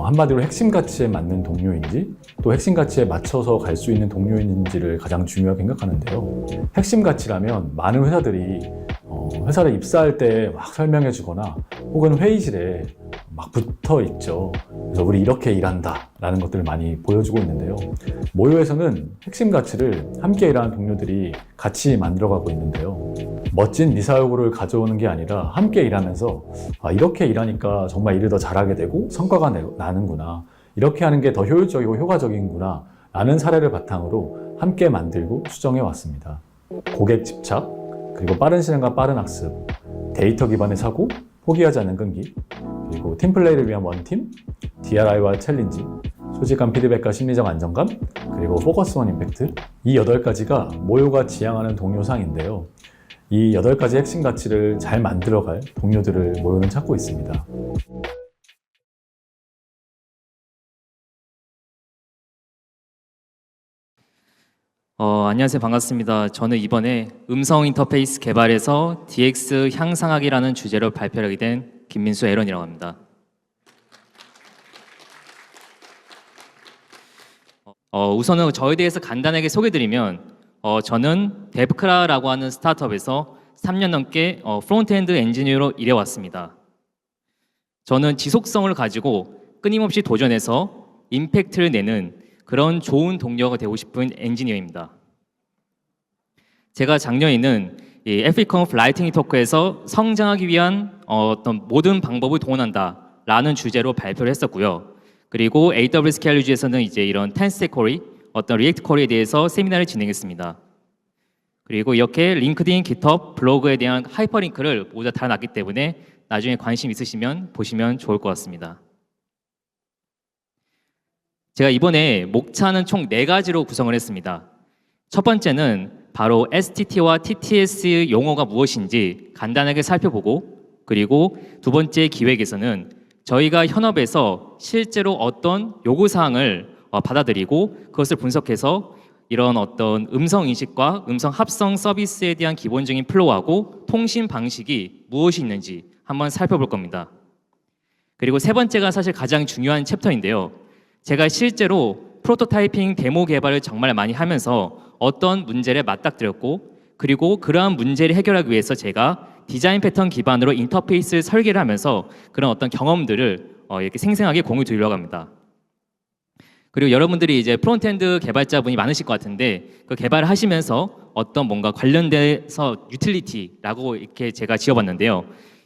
한마디로 핵심 가치에 맞는 동료인지 또 핵심 가치에 맞춰서 갈 수 있는 동료인지를 가장 중요하게 생각하는데요. 핵심 가치라면 많은 회사들이 회사를 입사할 때 막 설명해 주거나 혹은 회의실에 막 붙어 있죠. 그래서 우리 이렇게 일한다 라는 것들을 많이 보여주고 있는데요. 모요에서는 핵심 가치를 함께 일하는 동료들이 같이 만들어가고 있는데요. 멋진 미사 요구를 가져오는 게 아니라 함께 일하면서 이렇게 일하니까 정말 일을 더 잘하게 되고 성과가 나는구나, 이렇게 하는 게 더 효율적이고 효과적인구나 라는 사례를 바탕으로 함께 만들고 수정해 왔습니다. 고객 집착, 그리고 빠른 실행과 빠른 학습, 데이터 기반의 사고, 포기하지 않는 끈기, 그리고 팀플레이를 위한 원팀, DRI와 챌린지, 솔직한 피드백과 심리적 안정감, 그리고 포커스 온 임팩트, 이 8가지가 모요가 지향하는 동료상인데요. 이 8가지 핵심 가치를 잘 만들어갈 동료들을 모요는 찾고 있습니다. 안녕하세요. 반갑습니다. 저는 이번에 음성 인터페이스 개발에서 DX 향상하기라는 주제로 발표하게 된 김민수 에런이라고 합니다. 우선은 저에 대해서 간단하게 소개드리면 저는 데브크라라고 하는 스타트업에서 3년 넘게 프론트엔드 엔지니어로 일해왔습니다. 저는 지속성을 가지고 끊임없이 도전해서 임팩트를 내는 그런 좋은 동료가 되고 싶은 엔지니어입니다. 제가 작년에는 이 에픽컴 라이팅 토크에서 성장하기 위한 어떤 모든 방법을 동원한다라는 주제로 발표를 했었고요. 그리고 AWS 스케일즈에서는 이제 이런 텐스텍 쿼리, 어떤 리액트 쿼리에 대해서 세미나를 진행했습니다. 그리고 이렇게 링크드인, 깃허브, 블로그에 대한 하이퍼링크를 모두 다 달아놨기 때문에 나중에 관심 있으시면 보시면 좋을 것 같습니다. 제가 이번에 목차는 총 4가지로 구성을 했습니다. 첫 번째는 바로 STT와 TTS 용어가 무엇인지 간단하게 살펴보고, 그리고 두 번째 기획에서는 저희가 현업에서 실제로 어떤 요구사항을 받아들이고 그것을 분석해서 이런 어떤 음성 인식과 음성 합성 서비스에 대한 기본적인 플로우하고 통신 방식이 무엇이 있는지 한번 살펴볼 겁니다. 그리고 세 번째가 사실 가장 중요한 챕터인데요. 제가 실제로 프로토타이핑 데모 개발을 정말 많이 하면서 어떤 문제를 맞닥뜨렸고, 그리고 그러한 문제를 해결하기 위해서 제가 디자인 패턴 기반으로 인터페이스를 설계를 하면서 그런 어떤 경험들을 이렇게 생생하게 공유 드리려고 합니다. 그리고 여러분들이 이제 프론트엔드 개발자분이 많으실 것 같은데 그 개발을 하시면서 어떤 뭔가 관련돼서 유틸리티라고 이렇게 제가 지어봤는데요.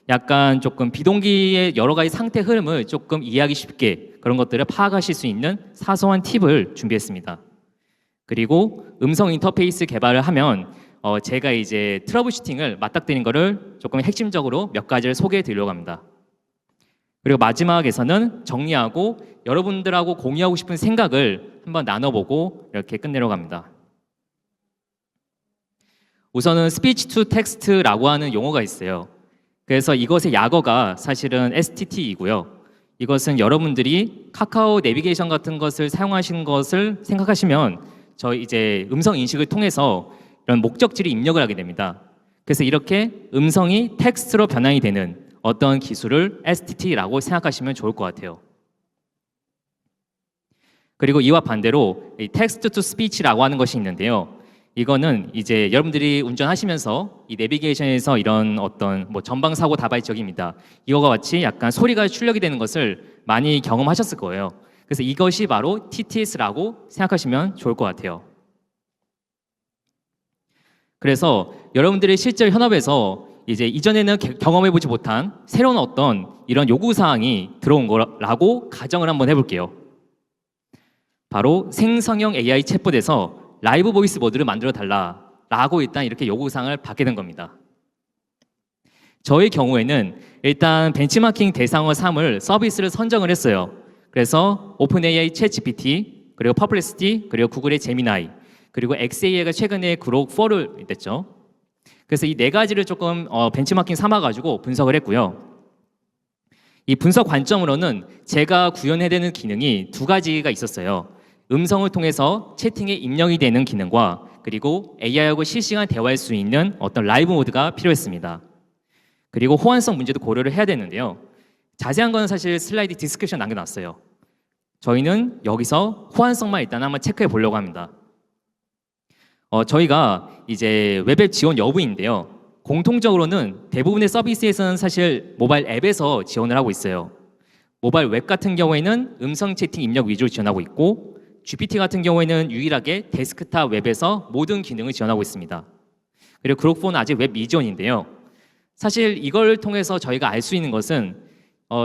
약간 조금 비동기의 여러 가지 상태 흐름을 조금 이해하기 쉽게 그런 것들을 파악하실 수 있는 사소한 팁을 준비했습니다. 그리고 음성 인터페이스 개발을 하면 제가 이제 트러블 슈팅을 맞닥뜨린 거를 조금 핵심적으로 몇 가지를 소개해 드리려고 합니다. 그리고 마지막에서는 정리하고 여러분들하고 공유하고 싶은 생각을 한번 나눠보고 이렇게 끝내려고 합니다. 우선은 스피치 투 텍스트라고 하는 용어가 있어요. 그래서 이것의 약어가 사실은 STT이고요. 이것은 여러분들이 카카오 내비게이션 같은 것을 사용하시는 것을 생각하시면 저희 이제 음성 인식을 통해서 이런 목적지를 입력을 하게 됩니다. 그래서 이렇게 음성이 텍스트로 변환이 되는 어떤 기술을 STT라고 생각하시면 좋을 것 같아요. 그리고 이와 반대로 텍스트 투 스피치라고 하는 것이 있는데요. 이거는 이제 여러분들이 운전하시면서 이 내비게이션에서 이런 어떤 뭐 전방 사고 다발적입니다. 이거와 같이 약간 소리가 출력이 되는 것을 많이 경험하셨을 거예요. 그래서 이것이 바로 TTS라고 생각하시면 좋을 것 같아요. 그래서 여러분들이 실제 현업에서 이제 이전에는 경험해보지 못한 새로운 어떤 이런 요구사항이 들어온 거라고 가정을 한번 해볼게요. 바로 생성형 AI 챗봇에서 라이브 보이스 모드를 만들어 달라라고 일단 이렇게 요구사항을 받게 된 겁니다. 저의 경우에는 일단 벤치마킹 대상어 3을 서비스를 선정을 했어요. 그래서 오픈AI 챗GPT, 그리고 퍼플렉시티, 그리고 구글의 제미나이, 그리고 XAI가 최근에 그록 4를 냈죠. 그래서 이 4가지를 조금 벤치마킹 삼아가지고 분석을 했고요. 이 분석 관점으로는 제가 구현해야 되는 기능이 2가지가 있었어요. 음성을 통해서 채팅에 입력이 되는 기능과 그리고 AI하고 실시간 대화할 수 있는 어떤 라이브 모드가 필요했습니다. 그리고 호환성 문제도 고려를 해야 되는데요. 자세한 건 사실 슬라이드 디스크립션 남겨놨어요. 저희는 여기서 호환성만 일단 한번 체크해 보려고 합니다. 저희가 이제 웹앱 지원 여부인데요. 공통적으로는 대부분의 서비스에서는 사실 모바일 앱에서 지원을 하고 있어요. 모바일 웹 같은 경우에는 음성 채팅 입력 위주로 지원하고 있고, GPT 같은 경우에는 유일하게 데스크탑 웹에서 모든 기능을 지원하고 있습니다. 그리고 그록4는 아직 웹 미지원인데요. 사실 이걸 통해서 저희가 알 수 있는 것은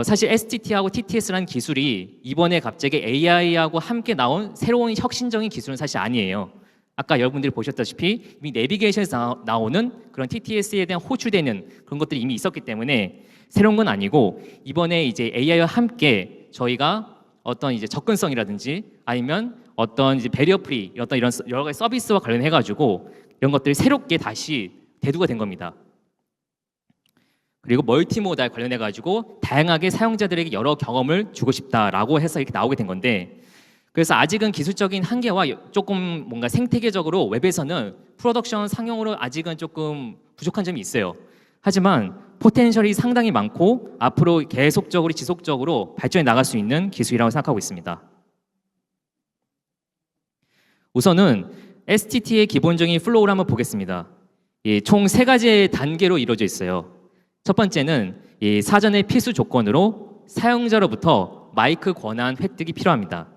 사실 STT하고 TTS라는 기술이 이번에 갑자기 AI하고 함께 나온 새로운 혁신적인 기술은 사실 아니에요. 아까 여러분들이 보셨다시피 이미 내비게이션에서 나오는 그런 TTS에 대한 호출되는 그런 것들이 이미 있었기 때문에 새로운 건 아니고, 이번에 이제 AI와 함께 저희가 어떤 이제 접근성이라든지 아니면 어떤 이제 배리어 프리 어떤 이런 여러 가지 서비스와 관련해 가지고 이런 것들이 새롭게 다시 대두가 된 겁니다. 그리고 멀티모달 관련해 가지고 다양하게 사용자들에게 여러 경험을 주고 싶다라고 해서 이렇게 나오게 된 건데, 그래서 아직은 기술적인 한계와 조금 뭔가 생태계적으로 웹에서는 프로덕션 상용으로 아직은 조금 부족한 점이 있어요. 하지만 포텐셜이 상당히 많고 앞으로 계속적으로 지속적으로 발전해 나갈 수 있는 기술이라고 생각하고 있습니다. 우선은 STT의 기본적인 플로우를 한번 보겠습니다. 총 3가지의 단계로 이루어져 있어요. 첫 번째는 사전의 필수 조건으로 사용자로부터 마이크 권한 획득이 필요합니다.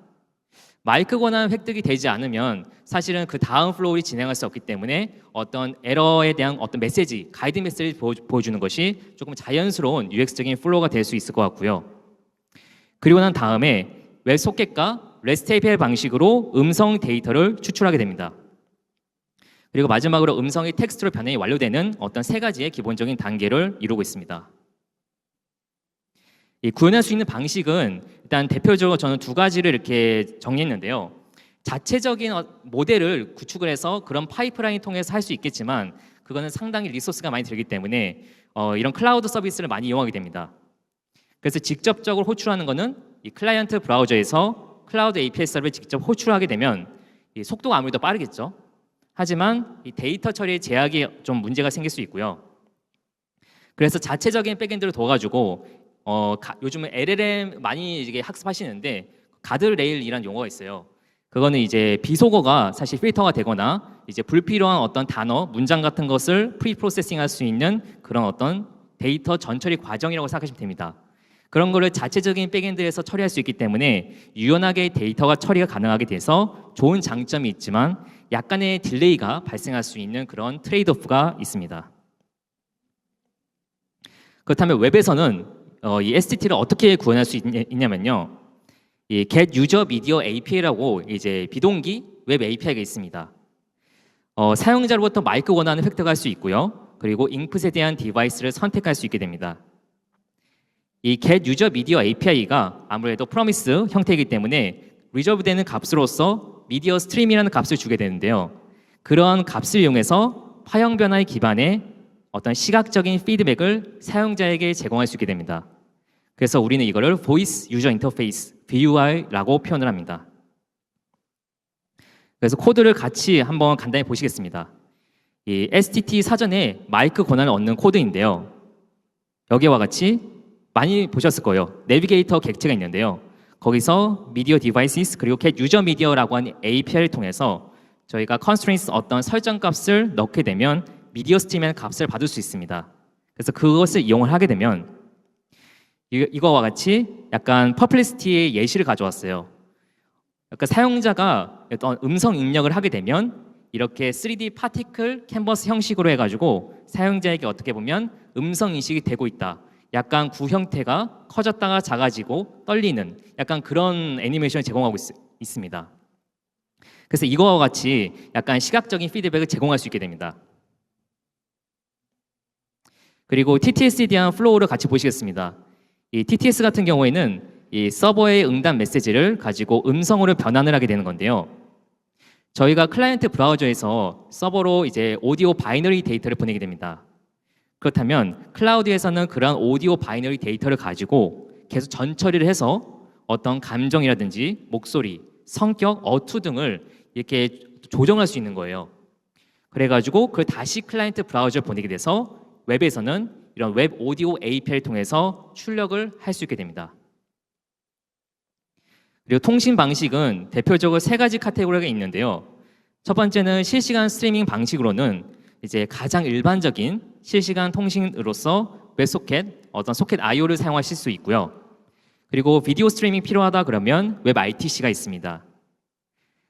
마이크 권한 획득이 되지 않으면 사실은 그 다음 플로우를 진행할 수 없기 때문에 어떤 에러에 대한 어떤 메시지, 가이드 메시지를 보여주는 것이 조금 자연스러운 UX적인 플로우가 될 수 있을 것 같고요. 그리고 난 다음에 웹 소켓과 REST API 방식으로 음성 데이터를 추출하게 됩니다. 그리고 마지막으로 음성이 텍스트로 변환이 완료되는 어떤 3가지의 기본적인 단계를 이루고 있습니다. 구현할 수 있는 방식은 일단 대표적으로 저는 2가지를 이렇게 정리했는데요. 자체적인 모델을 구축을 해서 그런 파이프라인을 통해서 할 수 있겠지만 그거는 상당히 리소스가 많이 들기 때문에 이런 클라우드 서비스를 많이 이용하게 됩니다. 그래서 직접적으로 호출하는 거는 이 클라이언트 브라우저에서 클라우드 API 서버를 직접 호출하게 되면 이 속도가 아무래도 빠르겠죠. 하지만 이 데이터 처리에 제약이 좀 문제가 생길 수 있고요. 그래서 자체적인 백엔드를 둬가지고 요즘은 LLM 많이 이게 학습하시는데 가드레일이라는 용어가 있어요. 그거는 이제 비속어가 사실 필터가 되거나 이제 불필요한 어떤 단어, 문장 같은 것을 프리 프로세싱할 수 있는 그런 어떤 데이터 전처리 과정이라고 생각하시면 됩니다. 그런 거를 자체적인 백엔드에서 처리할 수 있기 때문에 유연하게 데이터가 처리가 가능하게 돼서 좋은 장점이 있지만 약간의 딜레이가 발생할 수 있는 그런 트레이드오프가 있습니다. 그렇다면 웹에서는 이 STT를 어떻게 구현할 수 있냐면요. 이 Get User Media API라고 이제 비동기 웹 API가 있습니다. 사용자로부터 마이크 권한을 획득할 수 있고요. 그리고 인풋에 대한 디바이스를 선택할 수 있게 됩니다. 이 Get User Media API가 아무래도 프로미스 형태이기 때문에 리저브되는 값으로서 미디어 스트림이라는 값을 주게 되는데요. 그런 값을 이용해서 화형 변화의 기반의 어떤 시각적인 피드백을 사용자에게 제공할 수 있게 됩니다. 그래서 우리는 이거를 Voice User Interface, VUI라고 표현을 합니다. 그래서 코드를 같이 한번 간단히 보시겠습니다. 이 STT 사전에 마이크 권한을 얻는 코드인데요. 여기와 같이 많이 보셨을 거예요. 내비게이터 객체가 있는데요. 거기서 미디어 디바이스 그리고 get user media라고 하는 API를 통해서 저희가 constraints 어떤 설정 값을 넣게 되면 미디어 스트림의 값을 받을 수 있습니다. 그래서 그것을 이용을 하게 되면 이거와 같이 약간 퍼플리시티의 예시를 가져왔어요. 약간 사용자가 어떤 음성 입력을 하게 되면 이렇게 3D 파티클 캔버스 형식으로 해가지고 사용자에게 어떻게 보면 음성 인식이 되고 있다. 약간 구 형태가 커졌다가 작아지고 떨리는 약간 그런 애니메이션을 제공하고 있습니다. 그래서 이거와 같이 약간 시각적인 피드백을 제공할 수 있게 됩니다. 그리고 TTS에 대한 플로우를 같이 보시겠습니다. 이 TTS 같은 경우에는 이 서버의 응답 메시지를 가지고 음성으로 변환을 하게 되는 건데요. 저희가 클라이언트 브라우저에서 서버로 이제 오디오 바이너리 데이터를 보내게 됩니다. 그렇다면 클라우드에서는 그런 오디오 바이너리 데이터를 가지고 계속 전처리를 해서 어떤 감정이라든지 목소리, 성격, 어투 등을 이렇게 조정할 수 있는 거예요. 그래가지고 그걸 다시 클라이언트 브라우저에 보내게 돼서 웹에서는 이런 웹 오디오 API를 통해서 출력을 할 수 있게 됩니다. 그리고 통신 방식은 대표적으로 세 가지 카테고리가 있는데요. 첫 번째는 실시간 스트리밍 방식으로는 이제 가장 일반적인 실시간 통신으로서 웹소켓, 어떤 소켓 IO를 사용하실 수 있고요. 그리고 비디오 스트리밍 필요하다 그러면 웹 RTC가 있습니다.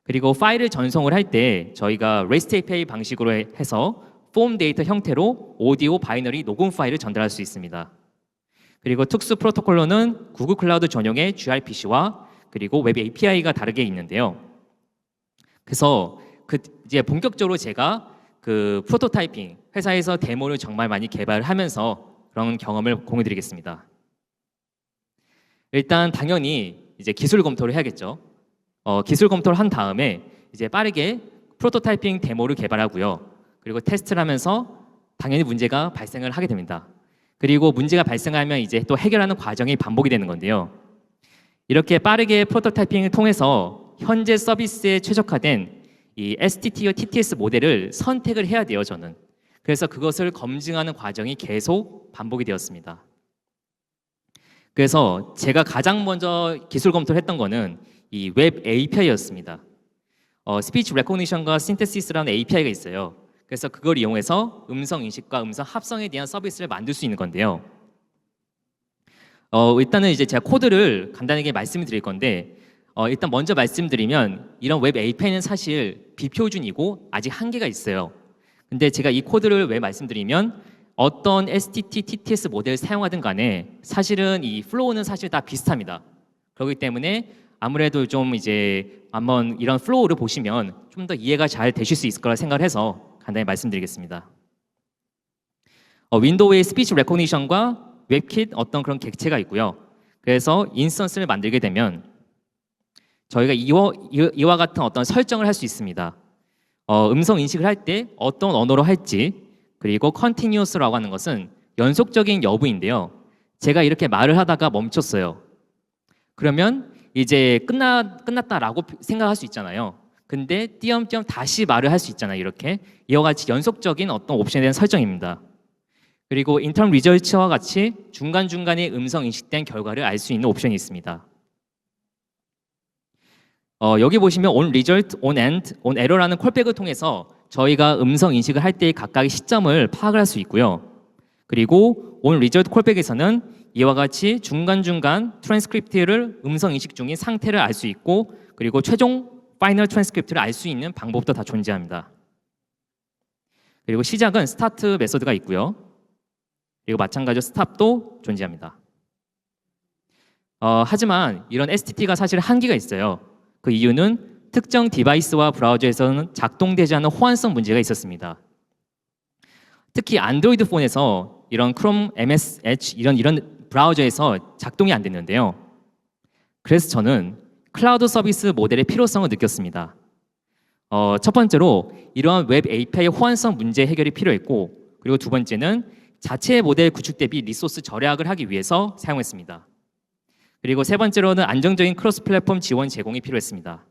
그리고 파일을 전송을 할 때 저희가 REST API 방식으로 해서 폼 데이터 형태로 오디오 바이너리 녹음 파일을 전달할 수 있습니다. 그리고 특수 프로토콜로는 구글 클라우드 전용의 gRPC와 그리고 웹 API가 다르게 있는데요. 그래서 이제 본격적으로 제가 그 프로토타이핑 회사에서 데모를 정말 많이 개발하면서 그런 경험을 공유드리겠습니다. 일단 당연히 이제 기술 검토를 해야겠죠. 기술 검토를 한 다음에 이제 빠르게 프로토타이핑 데모를 개발하고요. 그리고 테스트를 하면서 당연히 문제가 발생을 하게 됩니다. 그리고 문제가 발생하면 이제 또 해결하는 과정이 반복이 되는 건데요. 이렇게 빠르게 프로토타이핑을 통해서 현재 서비스에 최적화된 이 STT와 TTS 모델을 선택을 해야 돼요, 저는. 그래서 그것을 검증하는 과정이 계속 반복이 되었습니다. 그래서 제가 가장 먼저 기술 검토를 했던 거는 이 웹 API였습니다. 스피치 레코니션과 신테시스라는 API가 있어요. 그래서 그걸 이용해서 음성 인식과 음성 합성에 대한 서비스를 만들 수 있는 건데요. 일단은 이제 제가 코드를 간단하게 말씀을 드릴 건데 일단 먼저 말씀드리면 이런 웹 API는 사실 비표준이고 아직 한계가 있어요. 근데 제가 이 코드를 왜 말씀드리면 어떤 STT, TTS 모델을 사용하든 간에 사실은 이 플로우는 사실 다 비슷합니다. 그렇기 때문에 아무래도 좀 이제 한번 이런 플로우를 보시면 좀 더 이해가 잘 되실 수 있을 거라 생각을 해서 간단히 말씀드리겠습니다. 윈도우의 스피치 레코니션과 웹킷 어떤 그런 객체가 있고요. 그래서 인스턴스를 만들게 되면 저희가 이와 같은 어떤 설정을 할 수 있습니다. 음성 인식을 할 때 어떤 언어로 할지, 그리고 컨티뉴어스라고 하는 것은 연속적인 여부인데요. 제가 이렇게 말을 하다가 멈췄어요. 그러면 이제 끝났다라고 생각할 수 있잖아요. 근데 띄엄띄엄 다시 말을 할 수 있잖아요. 이렇게 이와 같이 연속적인 어떤 옵션에 대한 설정입니다. 그리고 인턴 리저치와 같이 중간중간에 음성 인식된 결과를 알 수 있는 옵션이 있습니다. 여기 보시면 on result, on end, on error라는 콜백을 통해서 저희가 음성 인식을 할 때의 각각의 시점을 파악을 할 수 있고요. 그리고 on result 콜백에서는 이와 같이 중간중간 트랜스크립트를 음성 인식 중인 상태를 알 수 있고 그리고 최종 파이널 트랜스크립트를 알 수 있는 방법도 다 존재합니다. 그리고 시작은 스타트 메소드가 있고요. 그리고 마찬가지로 스탑도 존재합니다. 하지만 이런 STT가 사실 한계가 있어요. 그 이유는 특정 디바이스와 브라우저에서는 작동되지 않는 호환성 문제가 있었습니다. 특히 안드로이드 폰에서 이런 크롬, MS, Edge 이런 브라우저에서 작동이 안 됐는데요. 그래서 저는 클라우드 서비스 모델의 필요성을 느꼈습니다. 첫 번째로 이러한 웹 API 호환성 문제 해결이 필요했고 그리고 두 번째는 자체 모델 구축 대비 리소스 절약을 하기 위해서 사용했습니다. 그리고 세 번째로는 안정적인 크로스 플랫폼 지원 제공이 필요했습니다.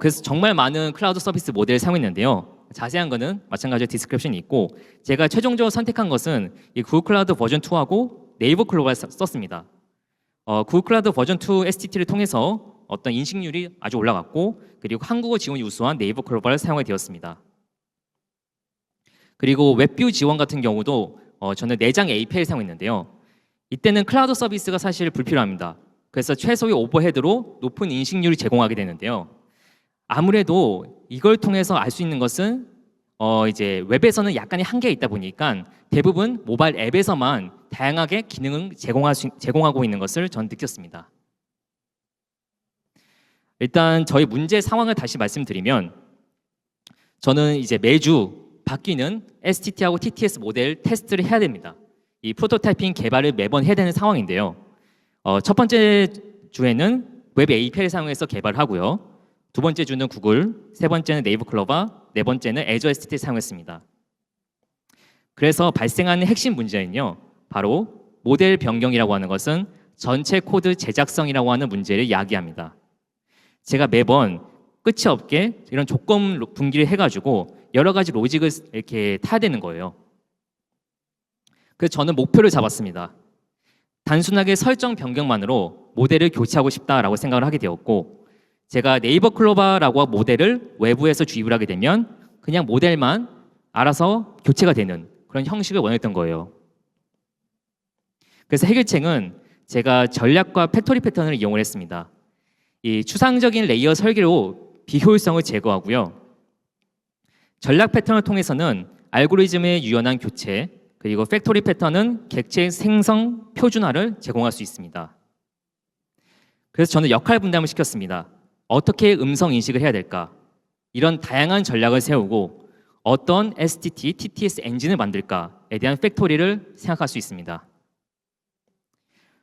그래서 정말 많은 클라우드 서비스 모델을 사용했는데요. 자세한 거는 마찬가지로 디스크립션이 있고 제가 최종적으로 선택한 것은 이 구글 클라우드 버전 2하고 네이버 클로바를 썼습니다. 구글 클라우드 버전 2 STT를 통해서 어떤 인식률이 아주 올라갔고 그리고 한국어 지원이 우수한 네이버 클로바를 사용하게 되었습니다. 그리고 웹뷰 지원 같은 경우도 저는 내장 API를 사용했는데요. 이때는 클라우드 서비스가 사실 불필요합니다. 그래서 최소의 오버헤드로 높은 인식률을 제공하게 되는데요. 아무래도 이걸 통해서 알 수 있는 것은 이제 웹에서는 약간의 한계가 있다 보니까 대부분 모바일 앱에서만 다양하게 기능을 제공하고 있는 것을 전 느꼈습니다. 일단 저희 문제 상황을 다시 말씀드리면 저는 이제 매주 바뀌는 STT하고 TTS 모델 테스트를 해야 됩니다. 이 프로토타이핑 개발을 매번 해야 되는 상황인데요. 첫 번째 주에는 웹 API를 사용해서 개발하고요. 두 번째 주는 구글, 세 번째는 네이버 클로바, 네 번째는 애저 STT를 사용했습니다. 그래서 발생하는 핵심 문제는요. 바로 모델 변경이라고 하는 것은 전체 코드 제작성이라고 하는 문제를 이야기합니다. 제가 매번 끝이 없게 이런 조건 분기를 해가지고 여러 가지 로직을 이렇게 타야 되는 거예요. 그래서 저는 목표를 잡았습니다. 단순하게 설정 변경만으로 모델을 교체하고 싶다라고 생각을 하게 되었고, 제가 네이버 클로바라고 모델을 외부에서 주입을 하게 되면 그냥 모델만 알아서 교체가 되는 그런 형식을 원했던 거예요. 그래서 해결책은 제가 전략과 팩토리 패턴을 이용을 했습니다. 이 추상적인 레이어 설계로 비효율성을 제거하고요. 전략 패턴을 통해서는 알고리즘의 유연한 교체, 그리고 팩토리 패턴은 객체 생성 표준화를 제공할 수 있습니다. 그래서 저는 역할 분담을 시켰습니다. 어떻게 음성 인식을 해야 될까? 이런 다양한 전략을 세우고 어떤 STT, TTS 엔진을 만들까에 대한 팩토리를 생각할 수 있습니다.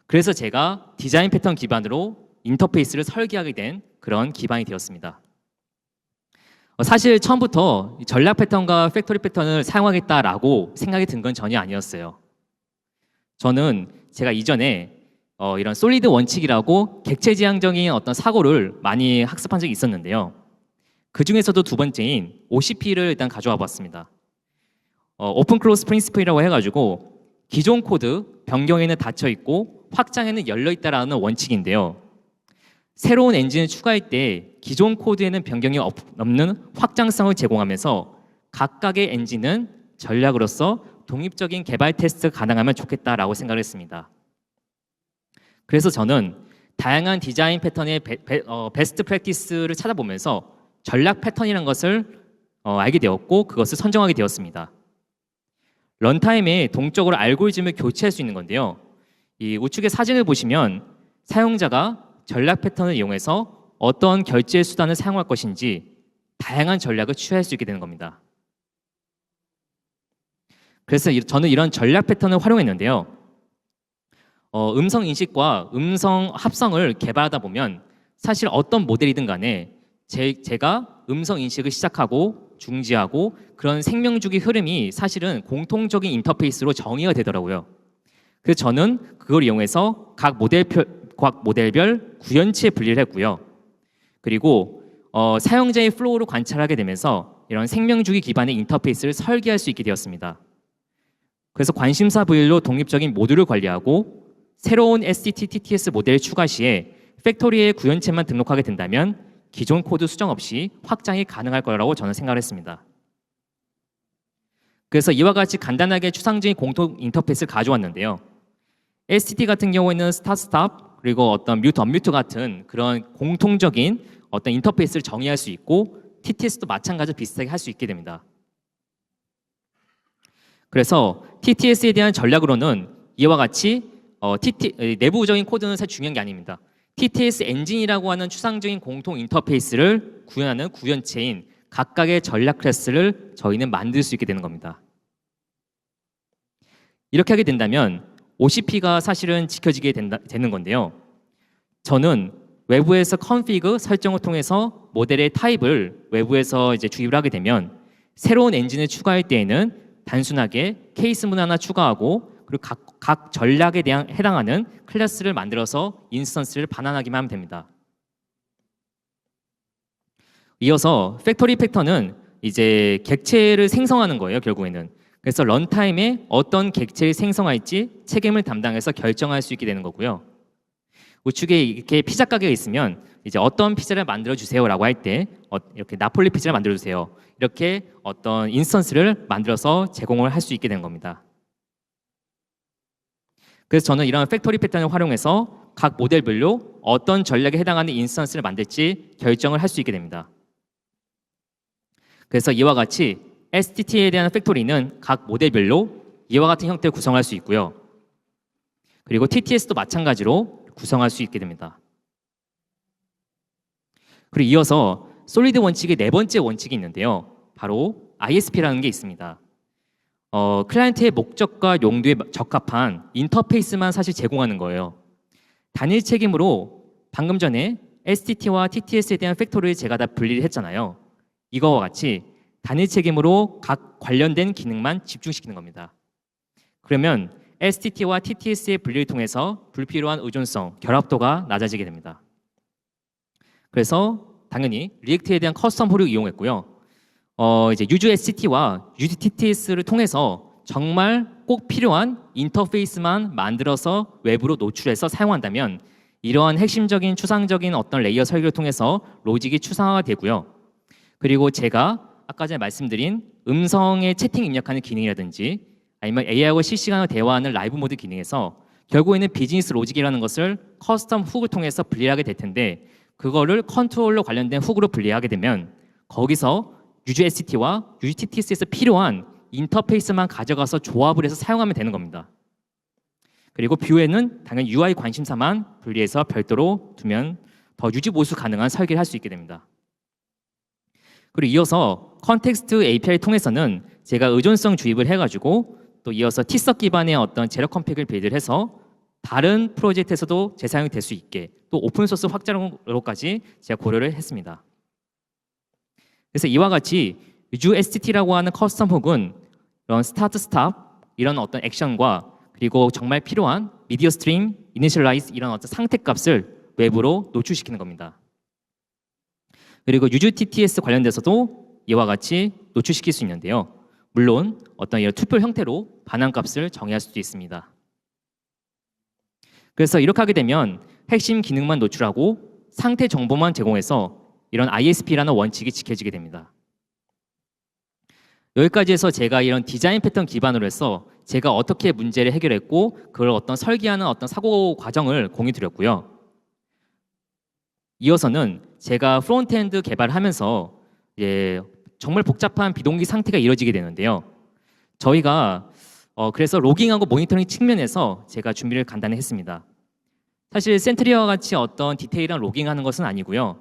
그래서 제가 디자인 패턴 기반으로 인터페이스를 설계하게 된 그런 기반이 되었습니다. 사실 처음부터 전략 패턴과 팩토리 패턴을 사용하겠다라고 생각이 든 건 전혀 아니었어요. 저는 제가 이전에 이런 솔리드 원칙이라고 객체지향적인 어떤 사고를 많이 학습한 적이 있었는데요. 그 중에서도 두 번째인 OCP를 일단 가져와 봤습니다. 오픈 클로즈 프린시플이라고 해가지고 기존 코드 변경에는 닫혀 있고 확장에는 열려 있다라는 원칙인데요. 새로운 엔진을 추가할 때 기존 코드에는 변경이 없는 확장성을 제공하면서 각각의 엔진은 전략으로서 독립적인 개발 테스트 가능하면 좋겠다라고 생각을 했습니다. 그래서 저는 다양한 디자인 패턴의 베스트 프랙티스를 찾아보면서 전략 패턴이라는 것을 알게 되었고 그것을 선정하게 되었습니다. 런타임에 동적으로 알고리즘을 교체할 수 있는 건데요. 이 우측의 사진을 보시면 사용자가 전략 패턴을 이용해서 어떤 결제 수단을 사용할 것인지 다양한 전략을 취할 수 있게 되는 겁니다. 그래서 저는 이런 전략 패턴을 활용했는데요. 음성 인식과 음성 합성을 개발하다 보면 사실 어떤 모델이든 간에 제가 음성 인식을 시작하고 중지하고 그런 생명주기 흐름이 사실은 공통적인 인터페이스로 정의가 되더라고요. 그래서 저는 그걸 이용해서 각 모델별 구현치에 분리를 했고요. 그리고 사용자의 플로우를 관찰하게 되면서 이런 생명주기 기반의 인터페이스를 설계할 수 있게 되었습니다. 그래서 관심사 부일로 독립적인 모듈을 관리하고 새로운 STT, TTS 모델 추가 시에 팩토리의 구현체만 등록하게 된다면 기존 코드 수정 없이 확장이 가능할 거라고 저는 생각을 했습니다. 그래서 이와 같이 간단하게 추상적인 공통 인터페이스를 가져왔는데요. STT 같은 경우에는 스타트 스탑 그리고 어떤 뮤트 언뮤트 같은 그런 공통적인 어떤 인터페이스를 정의할 수 있고 TTS도 마찬가지로 비슷하게 할 수 있게 됩니다. 그래서 TTS에 대한 전략으로는 이와 같이 내부적인 코드는 사실 중요한 게 아닙니다. TTS 엔진이라고 하는 추상적인 공통 인터페이스를 구현하는 구현체인 각각의 전략 클래스를 저희는 만들 수 있게 되는 겁니다. 이렇게 하게 된다면 OCP가 사실은 지켜지게 되는 건데요. 저는 외부에서 config 설정을 통해서 모델의 타입을 외부에서 이제 주입을 하게 되면 새로운 엔진을 추가할 때에는 단순하게 케이스 문 하나 추가하고 그리고 각 전략에 대한 해당하는 클래스를 만들어서 인스턴스를 반환하기만 하면 됩니다. 이어서 팩토리 패턴은 이제 객체를 생성하는 거예요, 결국에는. 그래서 런타임에 어떤 객체를 생성할지 책임을 담당해서 결정할 수 있게 되는 거고요. 우측에 이렇게 피자 가게가 있으면 이제 어떤 피자를 만들어 주세요라고 할 때 이렇게 나폴리 피자를 만들어 주세요. 이렇게 어떤 인스턴스를 만들어서 제공을 할 수 있게 되는 겁니다. 그래서 저는 이런 팩토리 패턴을 활용해서 각 모델별로 어떤 전략에 해당하는 인스턴스를 만들지 결정을 할 수 있게 됩니다. 그래서 이와 같이 STT에 대한 팩토리는 각 모델별로 이와 같은 형태를 구성할 수 있고요. 그리고 TTS도 마찬가지로 구성할 수 있게 됩니다. 그리고 이어서 솔리드 원칙의 네 번째 원칙이 있는데요. 바로 ISP라는 게 있습니다. 클라이언트의 목적과 용도에 적합한 인터페이스만 사실 제공하는 거예요. 단일 책임으로 방금 전에 STT와 TTS에 대한 팩토리를 제가 다 분리를 했잖아요. 이거와 같이 단일 책임으로 각 관련된 기능만 집중시키는 겁니다. 그러면 STT와 TTS의 분리를 통해서 불필요한 의존성, 결합도가 낮아지게 됩니다. 그래서 당연히 리액트에 대한 커스텀 호를 이용했고요. 이제 유즈 STT와 유즈 TTS를 통해서 정말 꼭 필요한 인터페이스만 만들어서 외부로 노출해서 사용한다면 이러한 핵심적인 추상적인 어떤 레이어 설계를 통해서 로직이 추상화가 되고요. 그리고 제가 아까 전에 말씀드린 음성의 채팅 입력하는 기능이라든지 아니면 AI하고 실시간으로 대화하는 라이브 모드 기능에서 결국에는 비즈니스 로직이라는 것을 커스텀 훅을 통해서 분리하게 될 텐데 그거를 컨트롤러 관련된 훅으로 분리하게 되면 거기서 UGST와 UGTTS에서 필요한 인터페이스만 가져가서 조합을 해서 사용하면 되는 겁니다. 그리고 뷰에는 당연히 UI 관심사만 분리해서 별도로 두면 더 유지 보수 가능한 설계를 할 수 있게 됩니다. 그리고 이어서 컨텍스트 API를 통해서는 제가 의존성 주입을 해가지고 또 이어서 T석 기반의 어떤 제로 컴팩을 빌드를 해서 다른 프로젝트에서도 재사용이 될 수 있게 또 오픈소스 확장으로까지 제가 고려를 했습니다. 그래서 이와 같이 UGST라고 하는 커스텀 훅은 이런 스타트 스탑 이런 어떤 액션과 그리고 정말 필요한 미디어 스트림, 이니셜라이즈 이런 어떤 상태 값을 외부로 노출시키는 겁니다. 그리고 UGTTS 관련돼서도 이와 같이 노출시킬 수 있는데요. 물론 어떤 이런 투표 형태로 반환값을 정의할 수도 있습니다. 그래서 이렇게 하게 되면 핵심 기능만 노출하고 상태 정보만 제공해서 이런 ISP라는 원칙이 지켜지게 됩니다. 여기까지 해서 제가 이런 디자인 패턴 기반으로 해서 제가 어떻게 문제를 해결했고 그걸 어떤 설계하는 어떤 사고 과정을 공유 드렸고요. 이어서는 제가 프론트엔드 개발하면서 정말 복잡한 비동기 상태가 이루어지게 되는데요. 저희가 그래서 로깅하고 모니터링 측면에서 제가 준비를 간단히 했습니다. 사실 센트리아와 같이 어떤 디테일한 로깅하는 것은 아니고요.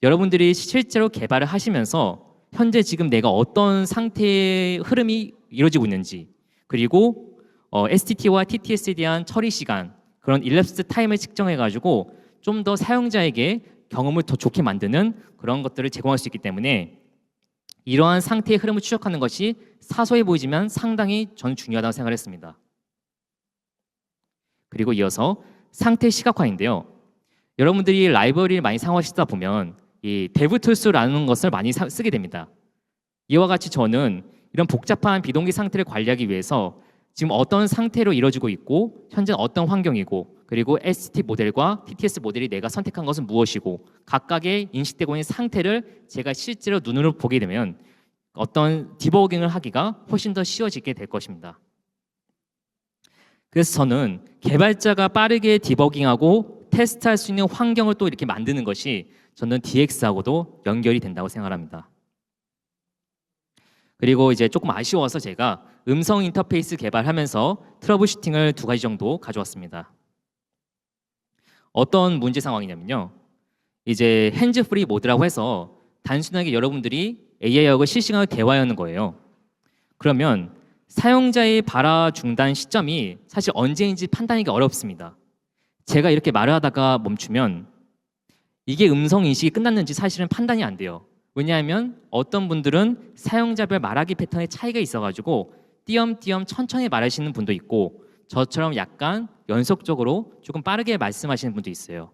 여러분들이 실제로 개발을 하시면서 현재 지금 내가 어떤 상태의 흐름이 이루어지고 있는지 그리고 STT와 TTS에 대한 처리 시간 그런 일랩스 타임을 측정해가지고 좀 더 사용자에게 경험을 더 좋게 만드는 그런 것들을 제공할 수 있기 때문에 이러한 상태의 흐름을 추적하는 것이 사소해 보이지만 상당히 저는 중요하다고 생각했습니다. 그리고 이어서 상태 시각화인데요. 여러분들이 라이브러리를 많이 사용하시다 보면 이 데브툴스라는 것을 많이 쓰게 됩니다. 이와 같이 저는 이런 복잡한 비동기 상태를 관리하기 위해서 지금 어떤 상태로 이루어지고 있고 현재 어떤 환경이고 그리고 ST 모델과 TTS 모델이 내가 선택한 것은 무엇이고 각각의 인식되고 있는 상태를 제가 실제로 눈으로 보게 되면 어떤 디버깅을 하기가 훨씬 더 쉬워지게 될 것입니다. 그래서 저는 개발자가 빠르게 디버깅하고 테스트할 수 있는 환경을 또 이렇게 만드는 것이 저는 DX하고도 연결이 된다고 생각합니다. 그리고 이제 조금 아쉬워서 제가 음성 인터페이스 개발하면서 트러블 슈팅을 2가지 정도 가져왔습니다. 어떤 문제 상황이냐면요. 이제 핸즈 프리 모드라고 해서 단순하게 여러분들이 AI하고 실시간으로 대화하는 거예요. 그러면 사용자의 발화 중단 시점이 사실 언제인지 판단하기가 어렵습니다. 제가 이렇게 말을 하다가 멈추면 이게 음성 인식이 끝났는지 사실은 판단이 안 돼요. 왜냐하면 어떤 분들은 사용자별 말하기 패턴에 차이가 있어가지고 띄엄띄엄 천천히 말하시는 분도 있고 저처럼 약간 연속적으로 조금 빠르게 말씀하시는 분도 있어요.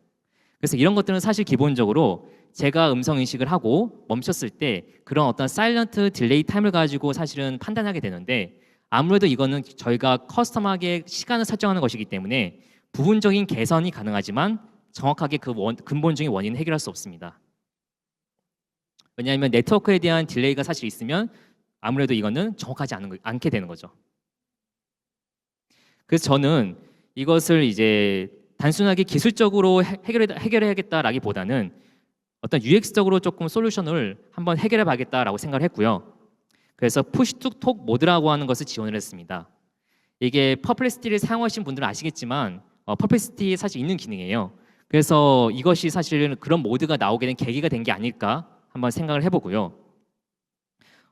그래서 이런 것들은 사실 기본적으로 제가 음성 인식을 하고 멈췄을 때 그런 어떤 사일런트 딜레이 타임을 가지고 사실은 판단하게 되는데 아무래도 이거는 저희가 커스텀하게 시간을 설정하는 것이기 때문에 부분적인 개선이 가능하지만 정확하게 그 근본적인 원인은 해결할 수 없습니다. 왜냐하면 네트워크에 대한 딜레이가 사실 있으면 아무래도 이거는 정확하지 않게 되는 거죠. 그래서 저는 이것을 이제 단순하게 기술적으로 해결해야겠다라기보다는 어떤 UX적으로 조금 솔루션을 한번 해결해 봐야겠다라고 생각을 했고요. 그래서 푸시 투 톡 모드라고 하는 것을 지원을 했습니다. 이게 퍼플렉시티를 사용하신 분들은 아시겠지만 퍼플렉시티에 사실 있는 기능이에요. 그래서 이것이 사실은 그런 모드가 나오게 된 계기가 된 게 아닐까 한번 생각을 해보고요.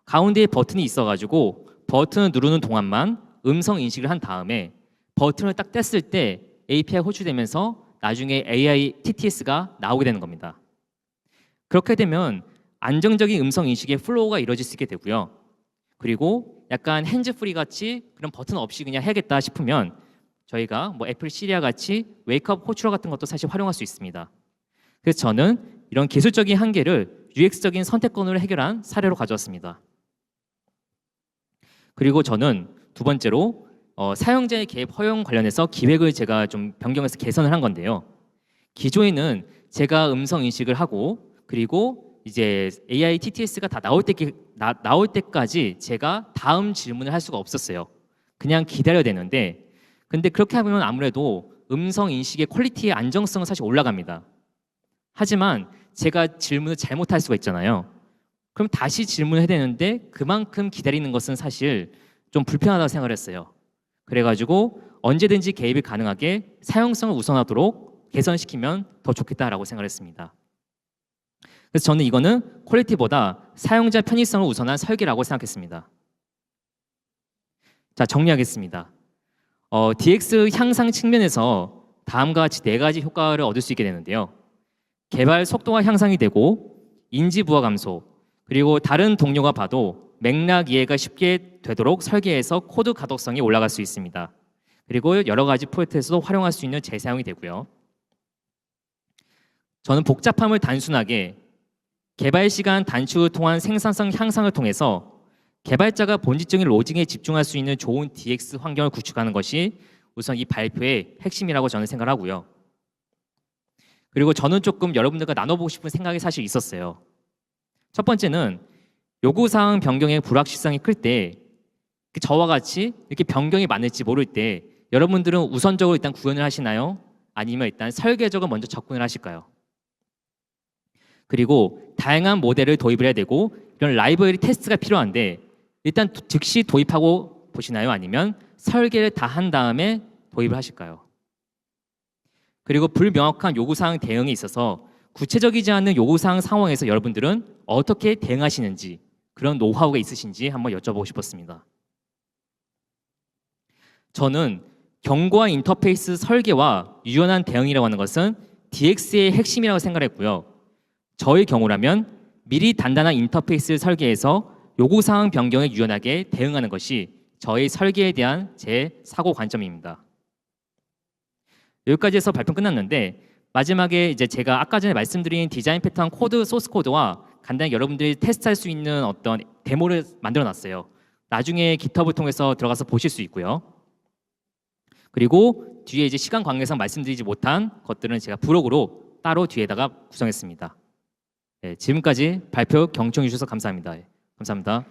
가운데에 버튼이 있어가지고 버튼을 누르는 동안만 음성 인식을 한 다음에 버튼을 딱 뗐을 때 API가 호출되면서 나중에 AI TTS가 나오게 되는 겁니다. 그렇게 되면 안정적인 음성 인식의 플로우가 이루어질 수 있게 되고요. 그리고 약간 핸즈프리 같이 그런 버튼 없이 그냥 해야겠다 싶으면 저희가 뭐 애플 시리아 같이 웨이크업 호출어 같은 것도 사실 활용할 수 있습니다. 그래서 저는 이런 기술적인 한계를 UX적인 선택권으로 해결한 사례로 가져왔습니다. 그리고 저는 두 번째로 사용자의 개입 허용 관련해서 기획을 제가 좀 변경해서 개선을 한 건데요. 기존에는 제가 음성 인식을 하고 그리고 이제 AI TTS가 다 나올 때까지 제가 다음 질문을 할 수가 없었어요. 그냥 기다려야 되는데, 근데 그렇게 하면 아무래도 음성 인식의 퀄리티의 안정성은 사실 올라갑니다. 하지만 제가 질문을 잘못할 수가 있잖아요. 그럼 다시 질문을 해야 되는데 그만큼 기다리는 것은 사실 좀 불편하다고 생각을 했어요. 그래가지고 언제든지 개입이 가능하게 사용성을 우선하도록 개선시키면 더 좋겠다라고 생각을 했습니다. 그래서 저는 이거는 퀄리티보다 사용자 편의성을 우선한 설계라고 생각했습니다. 자, 정리하겠습니다. DX 향상 측면에서 다음과 같이 4가지 효과를 얻을 수 있게 되는데요. 개발 속도가 향상이 되고 인지 부하 감소, 그리고 다른 동료가 봐도 맥락 이해가 쉽게 되도록 설계해서 코드 가독성이 올라갈 수 있습니다. 그리고 여러 가지 프로젝트에서도 활용할 수 있는 재사용이 되고요. 저는 복잡함을 단순하게 개발 시간 단축을 통한 생산성 향상을 통해서 개발자가 본질적인 로직에 집중할 수 있는 좋은 DX 환경을 구축하는 것이 우선 이 발표의 핵심이라고 저는 생각을 하고요. 그리고 저는 조금 여러분들과 나눠보고 싶은 생각이 사실 있었어요. 첫 번째는 요구사항 변경의 불확실성이 클 때 저와 같이 이렇게 변경이 많을지 모를 때 여러분들은 우선적으로 일단 구현을 하시나요? 아니면 일단 설계적으로 먼저 접근을 하실까요? 그리고 다양한 모델을 도입을 해야 되고 이런 라이브러리 테스트가 필요한데 일단 즉시 도입하고 보시나요? 아니면 설계를 다 한 다음에 도입을 하실까요? 그리고 불명확한 요구사항 대응이 있어서 구체적이지 않은 요구사항 상황에서 여러분들은 어떻게 대응하시는지 그런 노하우가 있으신지 한번 여쭤보고 싶었습니다. 저는 경고와 인터페이스 설계와 유연한 대응이라고 하는 것은 DX의 핵심이라고 생각했고요. 저의 경우라면 미리 단단한 인터페이스를 설계해서 요구사항 변경에 유연하게 대응하는 것이 저의 설계에 대한 제 사고 관점입니다. 여기까지 해서 발표 끝났는데 마지막에 이제 제가 아까 전에 말씀드린 디자인 패턴 코드, 소스 코드와 간단히 여러분들이 테스트할 수 있는 어떤 데모를 만들어 놨어요. 나중에 깃허브를 통해서 들어가서 보실 수 있고요. 그리고 뒤에 이제 시간 관계상 말씀드리지 못한 것들은 제가 부록으로 따로 뒤에다가 구성했습니다. 네, 지금까지 발표 경청해 주셔서 감사합니다. 감사합니다.